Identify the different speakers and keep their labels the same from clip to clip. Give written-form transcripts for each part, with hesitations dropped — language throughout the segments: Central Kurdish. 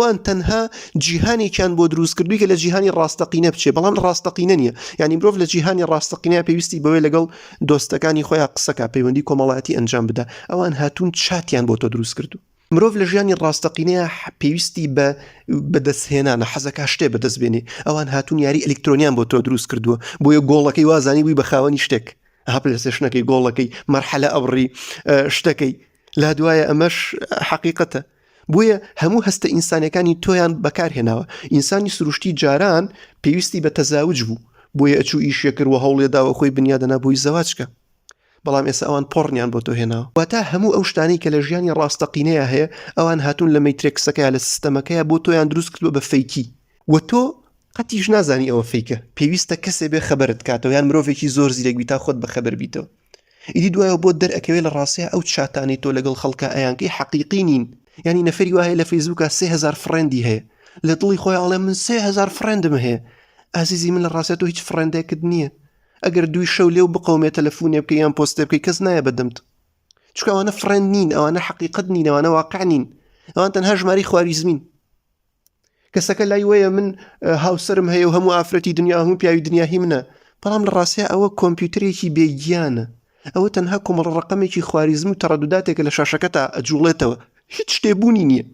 Speaker 1: ئەوان تەنها جیهانێکیان بۆ دروست کردووی کە لە جیهانی ڕاستەقینە بچێ، بەڵام ڕاستەقینە نییە. یعنی مرۆڤ لە جیهانی ڕاستەقینە پێویستی بەوەی لەگەڵ دۆستەکانی خۆیان قسەکە پەیوەندی کۆمەڵایەتی ئەنجام بدە. ئەوان هاتوون چاتیان بۆ تۆ دروست کردو. مرۆڤ لە ژیانی ڕاستەقینەیە پێویستی بە بەدەستهێنانە حەزەکە شتێ بەدەستبێنێ. ئەوان هاتوون یاری ئەلکترۆنیان بۆ تۆ دروست کردووە، بۆیە گۆڵەکەی وازانی بووی بە خاوەنی شتێک، پلەستێشنەکەی، گۆڵەکەی، مەرحەلە ئەبڕی شتەکەی، لا دوایە ئەمەش حەقیقەتە. بۆیە هەموو هەستە ئینسانەکانی تۆیان بەکارهێناوە. ئینسانی سروشتی جاران پێویستی بە تەزاوج بوو، بۆیە ئەچوو ئیشیە کردوە هەوڵێداوە خۆی بنیادەنا بۆی زەواجکە، بەڵام ئێستا ئەوان پۆڕنیان بۆ تۆ هێناوە. واتە هەموو ئەو شتانەی کە لە ژیانی ڕاستەقینەیە هەیە ئەوان هاتوون لە مەیترێکسەکەیە، لە سیستەمەکەیە بۆ تۆیان دروست کردووە بە فەیکی، و تۆ قەتیش نازانی ئەوە فەیکە. پێویستە کەسێ بێ خەبەرت کاتەوە، یان مرۆڤێکی زۆر زیرەک بی تا خۆت بەخەبەر بیتەوە. ئیدی دوایەوە بۆ دەرئەکەوێت لە ڕاستیە ئەو چاتانەی تۆ لەگەڵ خەڵکە ئەیانکەی حەقیقی نین. یعنی نەفەری وایە لە فەیسبووکە 3000 فڕێندی هەیە، لە دڵی خۆی ئاڵێ من 3000 فڕێندم هەیە. ئازیزی من، لە ڕاستە تۆ هیچ فڕێندێکت نییە. ئەگەر دوی شەو لێو بقەومێ تەلەفۆنێ بکەی یان پۆستێ بکەی کەس نایە بەدەمت، چونکە ئەوانە فڕێند نین، ئەوانە حەقیقەت نین، ئەوانە واقع نین، ئەوان تەنها ژماری خواریزمین. کەسەکە لای وەیە من هاوسەرم هەیە و هەموو ئافرەتی دنیا، هەموو پیاوی دنیا هی منە، بەڵام لە ڕاستیە ئەوە کۆمپیوتەرێکی بێگیانە. ئەوە تەنها کۆمەڵ ڕقەمێکی خواریزم و تەڕەدوداتێکە لە شاشەکەتا ئەجوڵێتەوە، هیچ شتێبوونی نییە.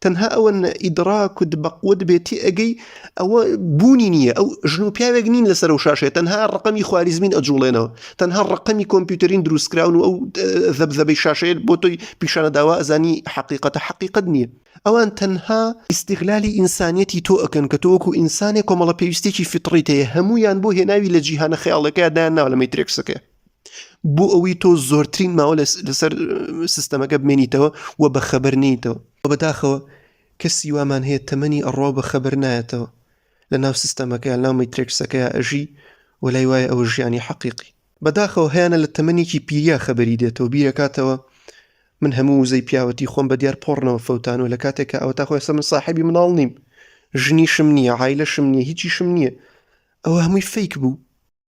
Speaker 1: تەنها ئەوە ئیدراک و بەقوە دەبێتی ئەگەی ئەوە بوونی نییە. ئەو ژن و پیاوێک نین لەسەر ئەو شاشەیە، تەنها ڕقەمی خواریزمین ئەجوڵێنەوە، تەنها ڕقەمی کۆمپیوتەرین دروستکراون و ئەو ذەبذەبەی شاشەیە بۆ تۆی پیشانە داوا ئەزانی حەقیقەتە، حەقیقەت نییە. ئەوان تەنها ئیستیغلالی ئینسانیەتی تۆ ئەکەن کە تۆ وەکو ئینسانێک کۆمەڵە پێویستێکی فیتڕیت هەیە، هەموویان بۆ هێناوی لە جیهانە خەیاڵەکەیە دایان ناوە لە مەیترێکسەکەیە، بۆ ئەوەی تۆ زۆرترین ماوە لەسەر سیستەمەکە بمێنیتەوە و بە خەبەر نێیتەوە. بەداخەوە کەسی وامان هەیە تەمەنی ئەڕۆ بە خەبەر نایەتەوە لە ناو سیستەمەکەیە، لە ناو مەیترێکسەکەیە ئەژی و لای وایە ئەوە ژیانی حەقیقی. بەداخەوە هەیەنە لە تەمەنێکی پیریا خەبەری دێتەوە، بیرەکاتەوە من هەموو وزەی پیاوەتی خۆم بە دیار پۆڕنەوە فەوتان، و لە کاتێکە ئەوە تا خۆی من ساحیبی مناڵ نیم، ژنیشم نییە، عایلەشم نییە، هیچیشم نییە، ئەوە هەمووی فەیک بوو.